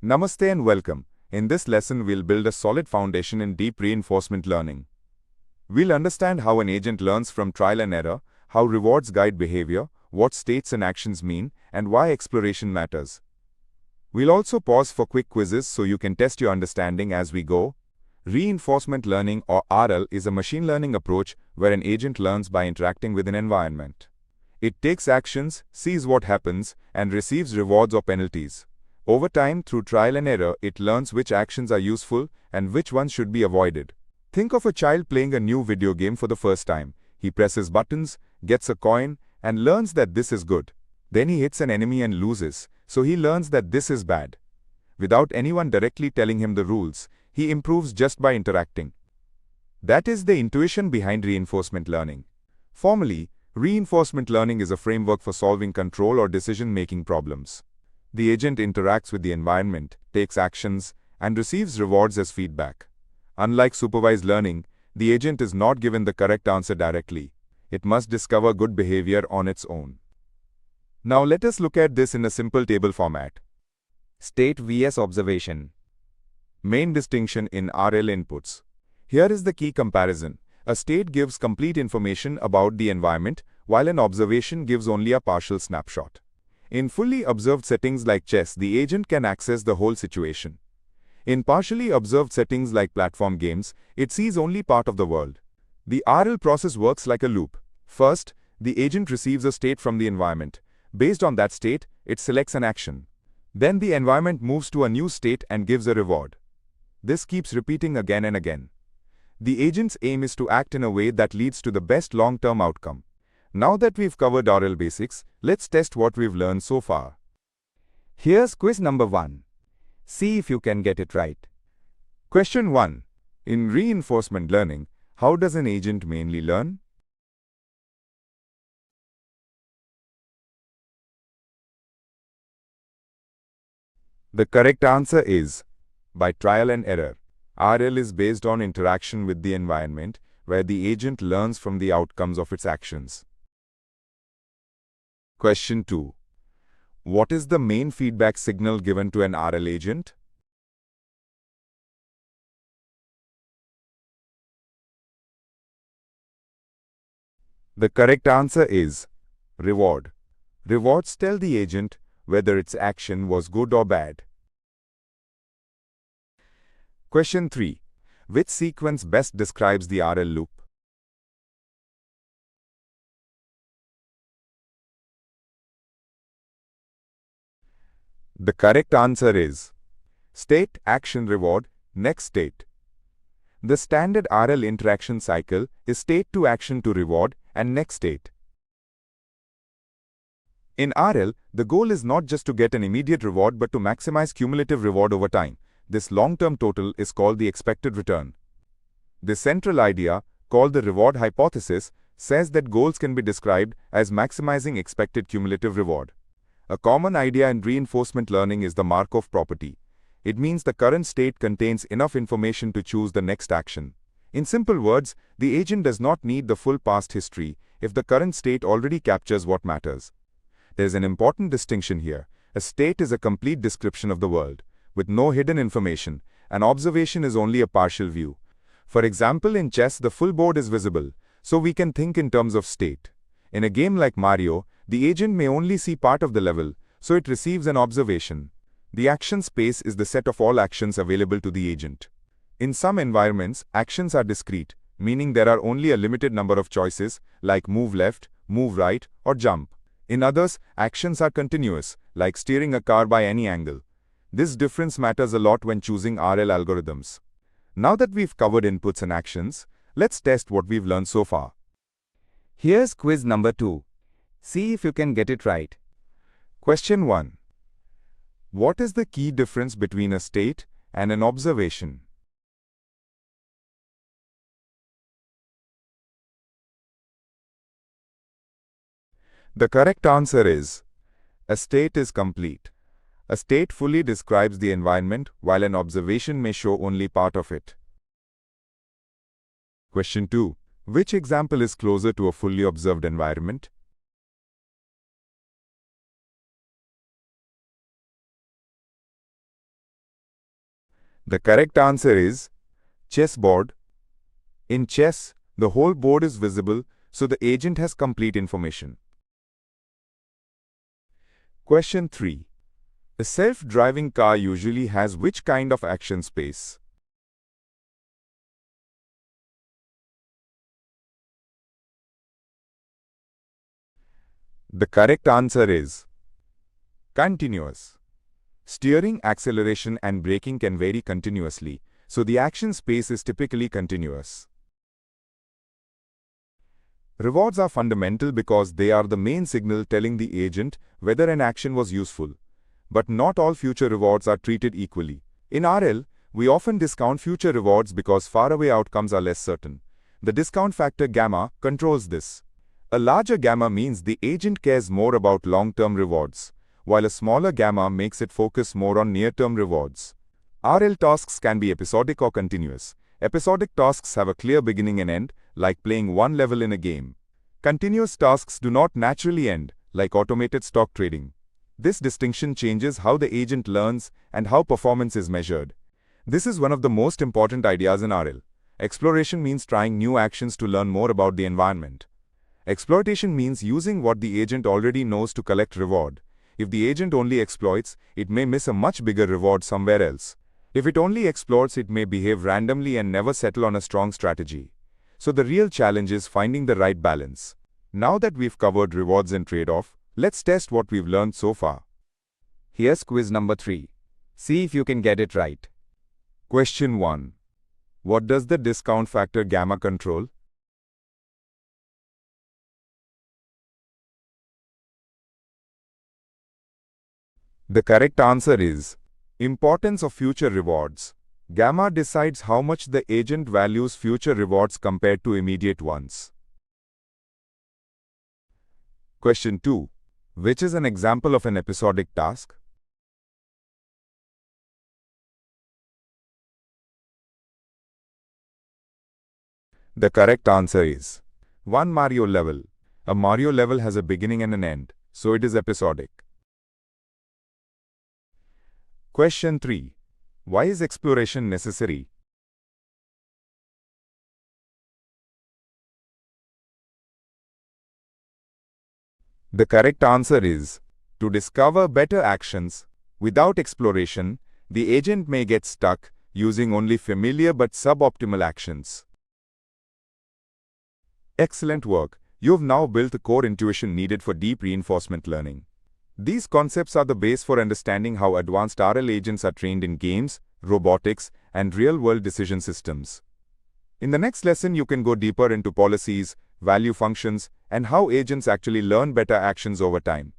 Namaste and welcome. In this lesson, we'll build a solid foundation in deep reinforcement learning. We'll understand how an agent learns from trial and error, how rewards guide behavior, what states and actions mean, and why exploration matters. We'll also pause for quick quizzes so you can test your understanding as we go. Reinforcement learning, or RL, is a machine learning approach where an agent learns by interacting with an environment. It takes actions, sees what happens, and receives rewards or penalties. Over time, through trial and error, it learns which actions are useful and which ones should be avoided. Think of a child playing a new video game for the first time. He presses buttons, gets a coin, and learns that this is good. Then he hits an enemy and loses, so he learns that this is bad. Without anyone directly telling him the rules, he improves just by interacting. That is the intuition behind reinforcement learning. Formally, reinforcement learning is a framework for solving control or decision-making problems. The agent interacts with the environment, takes actions, and receives rewards as feedback. Unlike supervised learning, the agent is not given the correct answer directly. It must discover good behavior on its own. Now let us look at this in a simple table format. State vs observation. Main distinction in RL inputs. Here is the key comparison. A state gives complete information about the environment, while an observation gives only a partial snapshot. In fully observed settings like chess, the agent can access the whole situation. In partially observed settings like platform games, it sees only part of the world. The RL process works like a loop. First, the agent receives a state from the environment. Based on that state, it selects an action. Then the environment moves to a new state and gives a reward. This keeps repeating again and again. The agent's aim is to act in a way that leads to the best long-term outcome. Now that we've covered RL basics, let's test what we've learned so far. Here's quiz number 1. See if you can get it right. Question 1. In reinforcement learning, how does an agent mainly learn? The correct answer is by trial and error. RL is based on interaction with the environment, where the agent learns from the outcomes of its actions. Question 2. What is the main feedback signal given to an RL agent? The correct answer is reward. Rewards tell the agent whether its action was good or bad. Question 3. Which sequence best describes the RL loop? The correct answer is state, action, reward, next state. The standard RL interaction cycle is state to action to reward and next state. In RL, the goal is not just to get an immediate reward but to maximize cumulative reward over time. This long-term total is called the expected return. The central idea, called the reward hypothesis, says that goals can be described as maximizing expected cumulative reward. A common idea in reinforcement learning is the Markov property. It means the current state contains enough information to choose the next action. In simple words, the agent does not need the full past history if the current state already captures what matters. There is an important distinction here. A state is a complete description of the world. With no hidden information, an observation is only a partial view. For example, in chess, the full board is visible, so we can think in terms of state. In a game like Mario, the agent may only see part of the level, so it receives an observation. The action space is the set of all actions available to the agent. In some environments, actions are discrete, meaning there are only a limited number of choices, like move left, move right, or jump. In others, actions are continuous, like steering a car by any angle. This difference matters a lot when choosing RL algorithms. Now that we've covered inputs and actions, let's test what we've learned so far. Here's quiz number 2. See if you can get it right. Question 1. What is the key difference between a state and an observation? The correct answer is a state is complete. A state fully describes the environment, while an observation may show only part of it. Question 2. Which example is closer to a fully observed environment? The correct answer is chessboard. In chess, the whole board is visible, so the agent has complete information. Question 3. A self-driving car usually has which kind of action space? The correct answer is continuous. Steering, acceleration, and braking can vary continuously, so the action space is typically continuous. Rewards are fundamental because they are the main signal telling the agent whether an action was useful. But not all future rewards are treated equally. In RL, we often discount future rewards because faraway outcomes are less certain. The discount factor gamma controls this. A larger gamma means the agent cares more about long-term rewards, while a smaller gamma makes it focus more on near-term rewards. RL tasks can be episodic or continuous. Episodic tasks have a clear beginning and end, like playing one level in a game. Continuous tasks do not naturally end, like automated stock trading. This distinction changes how the agent learns and how performance is measured. This is one of the most important ideas in RL. Exploration means trying new actions to learn more about the environment. Exploitation means using what the agent already knows to collect reward. If the agent only exploits, it may miss a much bigger reward somewhere else. If it only explores, it may behave randomly and never settle on a strong strategy. So the real challenge is finding the right balance. Now that we've covered rewards and trade-off, let's test what we've learned so far. Here's quiz number 3. See if you can get it right. Question 1. What does the discount factor gamma control? The correct answer is importance of future rewards. Gamma decides how much the agent values future rewards compared to immediate ones. Question 2. Which is an example of an episodic task? The correct answer is one Mario level. A Mario level has a beginning and an end, so it is episodic. Question 3. Why is exploration necessary? The correct answer is to discover better actions. Without exploration, the agent may get stuck using only familiar but suboptimal actions. Excellent work. You've now built the core intuition needed for deep reinforcement learning. These concepts are the base for understanding how advanced RL agents are trained in games, robotics, and real-world decision systems. In the next lesson, you can go deeper into policies, value functions, and how agents actually learn better actions over time.